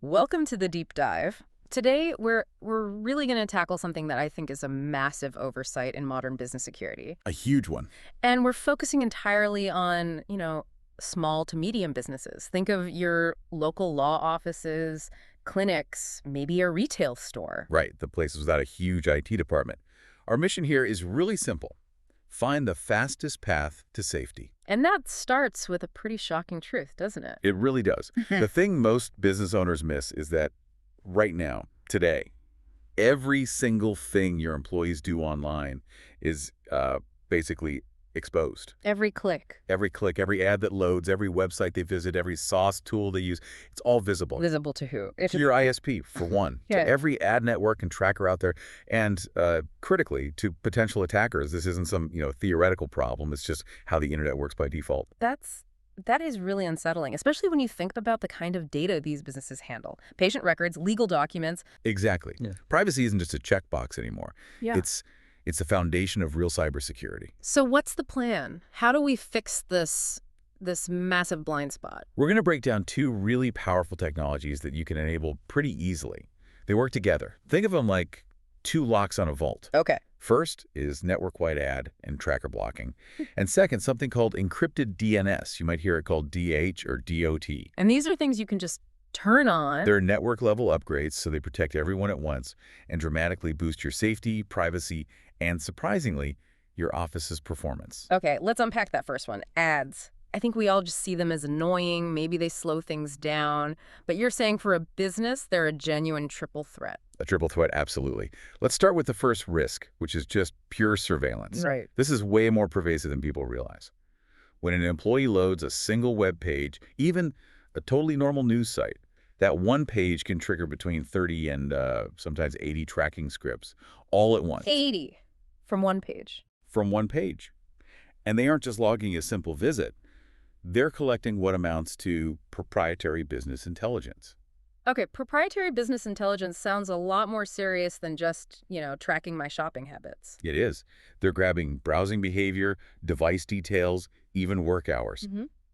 Welcome to the deep dive. Today, we're really going to tackle something that I think is a massive oversight in modern business security. A huge one. And we're focusing entirely on, small to medium businesses. Think of your local law offices, clinics, maybe a retail store. Right, the places without a huge IT department. Our mission here is really simple. Find the fastest path to safety. And that starts with a pretty shocking truth, doesn't it? It really does. The thing most business owners miss is that right now, today, every single thing your employees do online is basically exposed. Every click. Every click, every ad that loads, every website they visit, every SaaS tool they use, it's all visible. Visible to who? To your ISP, for one, Yeah. to every ad network and tracker out there, and critically, to potential attackers. This isn't some theoretical problem. It's just how the internet works by default. That is really unsettling, especially when you think about the kind of data these businesses handle. Patient records, legal documents. Exactly. Yeah. Privacy isn't just a checkbox anymore. Yeah. It's the foundation of real cybersecurity. So what's the plan? How do we fix this massive blind spot? We're going to break down two really powerful technologies that you can enable pretty easily. They work together. Think of them like two locks on a vault. Okay. First is network-wide ad and tracker blocking. And second, something called encrypted DNS. You might hear it called DH or DOT. And these are things you can just turn on. They're network-level upgrades, so they protect everyone at once and dramatically boost your safety, privacy, and surprisingly, your office's performance. Okay, let's unpack that first one. Ads. I think we all just see them as annoying. Maybe they slow things down. But you're saying for a business, they're a genuine triple threat. A triple threat, absolutely. Let's start with the first risk, which is just pure surveillance. Right. This is way more pervasive than people realize. When an employee loads a single web page, even a totally normal news site, that one page can trigger between 30 and sometimes 80 tracking scripts all at once. 80 from one page. From one page. And they aren't just logging a simple visit. They're collecting what amounts to proprietary business intelligence. Okay, proprietary business intelligence sounds a lot more serious than just, tracking my shopping habits. It is. They're grabbing browsing behavior, device details, even work hours.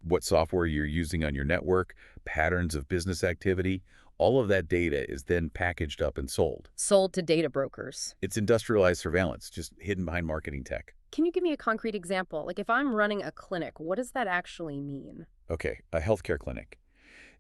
What software you're using on your network, patterns of business activity, all of that data is then packaged up and sold. Sold to data brokers. It's industrialized surveillance, just hidden behind marketing tech. Can you give me a concrete example? Like if I'm running a clinic, what does that actually mean? Okay, a healthcare clinic.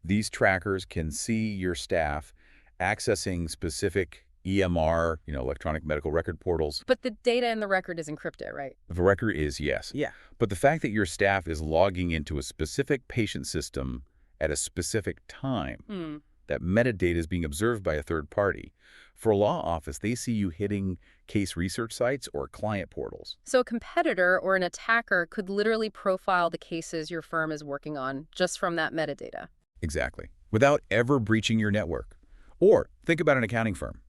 These trackers can see your staff accessing specific EMR, electronic medical record portals. But the data in the record is encrypted, right? The record is, yes. Yeah. But the fact that your staff is logging into a specific patient system at a specific time, that metadata is being observed by a third party. For a law office, they see you hitting case research sites or client portals. So a competitor or an attacker could literally profile the cases your firm is working on just from that metadata. Exactly. Without ever breaching your network. Or think about an accounting firm.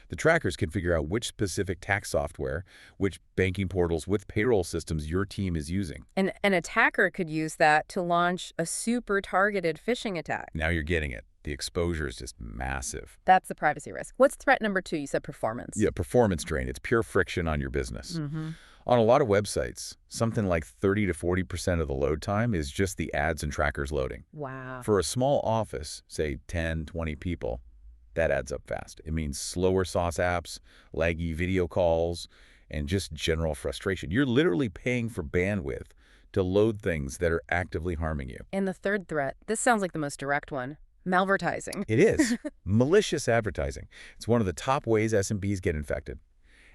The trackers can figure out which specific tax software, which banking portals, with payroll systems your team is using. And an attacker could use that to launch a super targeted phishing attack. Now you're getting it. The exposure is just massive. That's the privacy risk. What's threat number 2? You said performance. Yeah, performance drain. It's pure friction on your business. On a lot of websites, something like 30 to 40% of the load time is just the ads and trackers loading. Wow. For a small office, say 10, 20 people, that adds up fast. It means slower SaaS apps, laggy video calls, and just general frustration. You're literally paying for bandwidth to load things that are actively harming you. And the third threat, this sounds like the most direct one, malvertising. It is. Malicious advertising. It's one of the top ways SMBs get infected.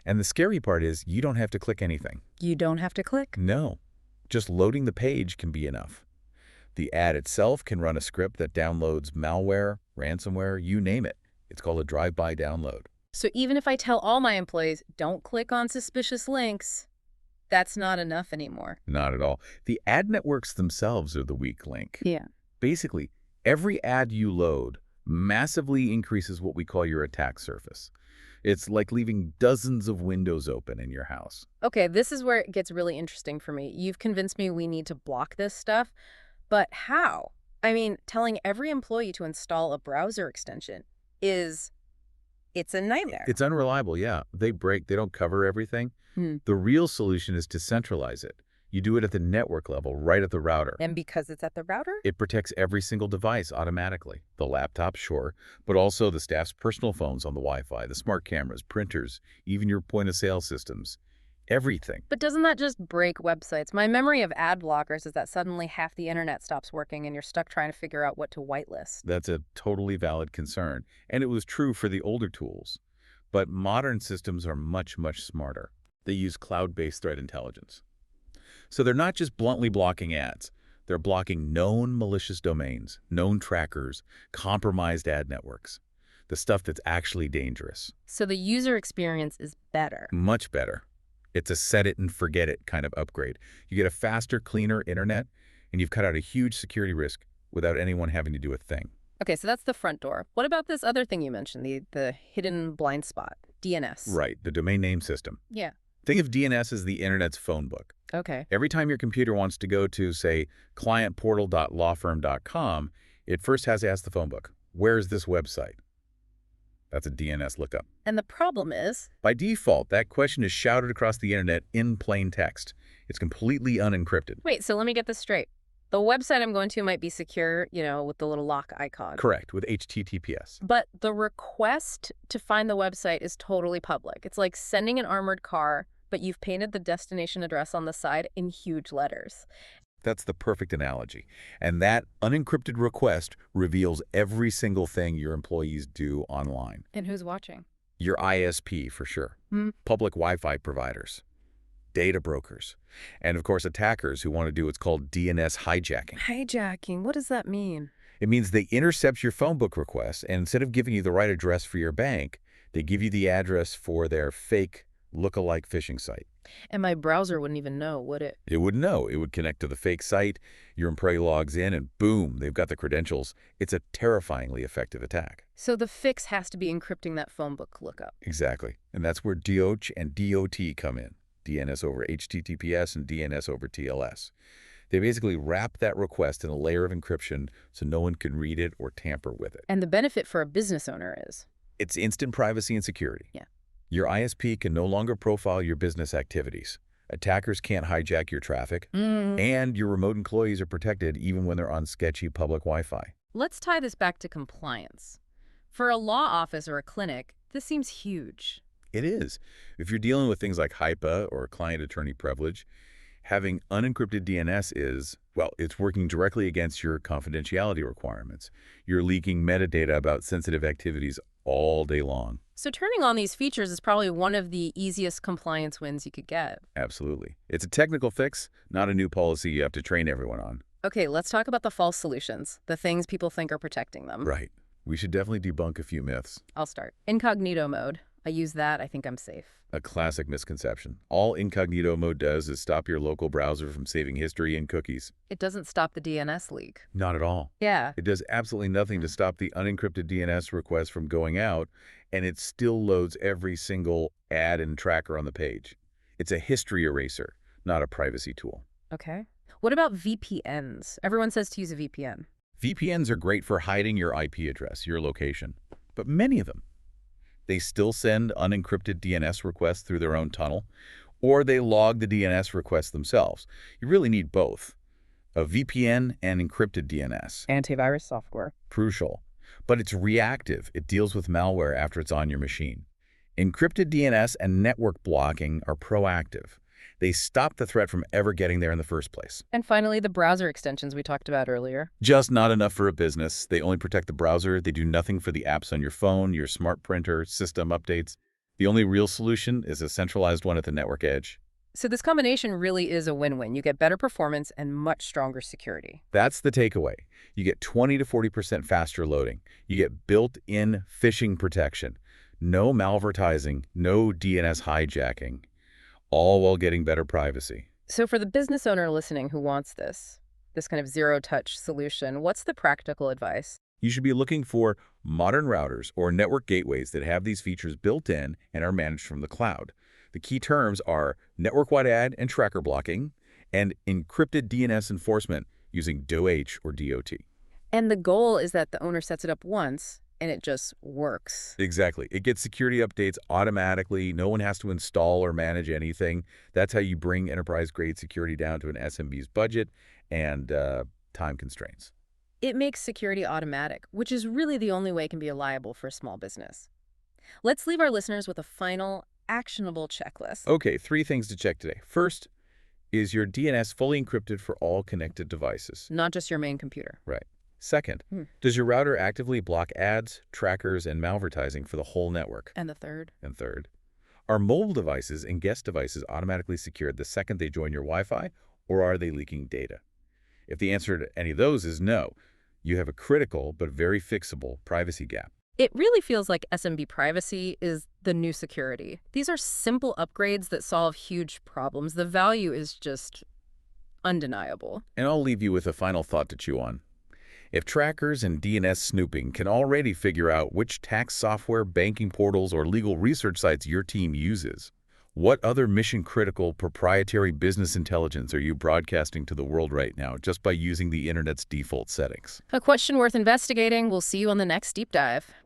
And the scary part is you don't have to click anything. You don't have to click? No. Just loading the page can be enough. The ad itself can run a script that downloads malware, ransomware, you name it. It's called a drive-by download. So even if I tell all my employees, don't click on suspicious links, that's not enough anymore. Not at all. The ad networks themselves are the weak link. Yeah. Basically, every ad you load massively increases what we call your attack surface. It's like leaving dozens of windows open in your house. Okay, this is where it gets really interesting for me. You've convinced me we need to block this stuff, but how? I mean, telling every employee to install a browser extension it's a nightmare. It's unreliable, yeah. They don't cover everything. The real solution is to centralize it. You do it at the network level, right at the router. And because it's at the router? It protects every single device automatically. The laptop, sure, but also the staff's personal phones on the Wi-Fi, the smart cameras, printers, even your point-of-sale systems. Everything. But doesn't that just break websites? My memory of ad blockers is that suddenly half the internet stops working and you're stuck trying to figure out what to whitelist. That's a totally valid concern, and it was true for the older tools. But modern systems are much, much smarter. They use cloud-based threat intelligence. So they're not just bluntly blocking ads. They're blocking known malicious domains, known trackers, compromised ad networks, the stuff that's actually dangerous. So the user experience is better. Much better. It's a set-it-and-forget-it kind of upgrade. You get a faster, cleaner internet, and you've cut out a huge security risk without anyone having to do a thing. Okay, so that's the front door. What about this other thing you mentioned, the hidden blind spot, DNS? Right, the domain name system. Yeah. Think of DNS as the internet's phone book. Okay. Every time your computer wants to go to, say, clientportal.lawfirm.com, it first has to ask the phone book, where's this website? That's a DNS lookup. And the problem is? By default, that question is shouted across the internet in plain text. It's completely unencrypted. Wait, so let me get this straight. The website I'm going to might be secure, with the little lock icon. Correct, with HTTPS. But the request to find the website is totally public. It's like sending an armored car, but you've painted the destination address on the side in huge letters. That's the perfect analogy. And that unencrypted request reveals every single thing your employees do online. And who's watching? Your ISP, for sure. Public Wi-Fi providers. Data brokers. And, of course, attackers who want to do what's called DNS hijacking. Hijacking? What does that mean? It means they intercept your phone book request, and instead of giving you the right address for your bank, they give you the address for their fake look-alike phishing site. And my browser wouldn't even know, would it? It would know. It would connect to the fake site, your employee logs in, and boom, they've got the credentials. It's a terrifyingly effective attack. So the fix has to be encrypting that phone book lookup. Exactly. And that's where DOH and DOT come in. DNS-over-HTTPS and DNS-over-TLS. They basically wrap that request in a layer of encryption so no one can read it or tamper with it. And the benefit for a business owner is? It's instant privacy and security. Yeah. Your ISP can no longer profile your business activities. Attackers can't hijack your traffic. And your remote employees are protected even when they're on sketchy public Wi-Fi. Let's tie this back to compliance. For a law office or a clinic, this seems huge. It is. If you're dealing with things like HIPAA or client attorney privilege, having unencrypted DNS is, well, it's working directly against your confidentiality requirements. You're leaking metadata about sensitive activities all day long. So turning on these features is probably one of the easiest compliance wins you could get. Absolutely. It's a technical fix, not a new policy you have to train everyone on. Okay, let's talk about the false solutions, the things people think are protecting them. Right. We should definitely debunk a few myths. I'll start. Incognito mode. I use that. I think I'm safe. A classic misconception. All incognito mode does is stop your local browser from saving history and cookies. It doesn't stop the DNS leak. Not at all. Yeah. It does absolutely nothing to stop the unencrypted DNS request from going out, and it still loads every single ad and tracker on the page. It's a history eraser, not a privacy tool. Okay. What about VPNs? Everyone says to use a VPN. VPNs are great for hiding your IP address, your location, but many of them, they still send unencrypted DNS requests through their own tunnel, or they log the DNS requests themselves. You really need both, a VPN and encrypted DNS. Antivirus software. Crucial. But it's reactive. It deals with malware after it's on your machine. Encrypted DNS and network blocking are proactive. They stop the threat from ever getting there in the first place. And finally, the browser extensions we talked about earlier. Just not enough for a business. They only protect the browser. They do nothing for the apps on your phone, your smart printer, system updates. The only real solution is a centralized one at the network edge. So this combination really is a win-win. You get better performance and much stronger security. That's the takeaway. You get 20 to 40% faster loading. You get built-in phishing protection. No malvertising, no DNS hijacking, all while getting better privacy. So for the business owner listening who wants this kind of zero-touch solution, what's the practical advice? You should be looking for modern routers or network gateways that have these features built in and are managed from the cloud. The key terms are network-wide ad and tracker blocking and encrypted DNS enforcement using DOH or DOT. And the goal is that the owner sets it up once and it just works. Exactly. It gets security updates automatically. No one has to install or manage anything. That's how you bring enterprise-grade security down to an SMB's budget and time constraints. It makes security automatic, which is really the only way it can be reliable for a small business. Let's leave our listeners with a final, actionable checklist. Okay, 3 things to check today. First, is your DNS fully encrypted for all connected devices? Not just your main computer. Right. Second, Hmm. does your router actively block ads, trackers, and malvertising for the whole network? And the third? And third, are mobile devices and guest devices automatically secured the second they join your Wi-Fi, or are they leaking data? If the answer to any of those is no, you have a critical but very fixable privacy gap. It really feels like SMB privacy is the new security. These are simple upgrades that solve huge problems. The value is just undeniable. And I'll leave you with a final thought to chew on. If trackers and DNS snooping can already figure out which tax software, banking portals, or legal research sites your team uses, what other mission-critical proprietary business intelligence are you broadcasting to the world right now just by using the Internet's default settings? A question worth investigating. We'll see you on the next deep dive.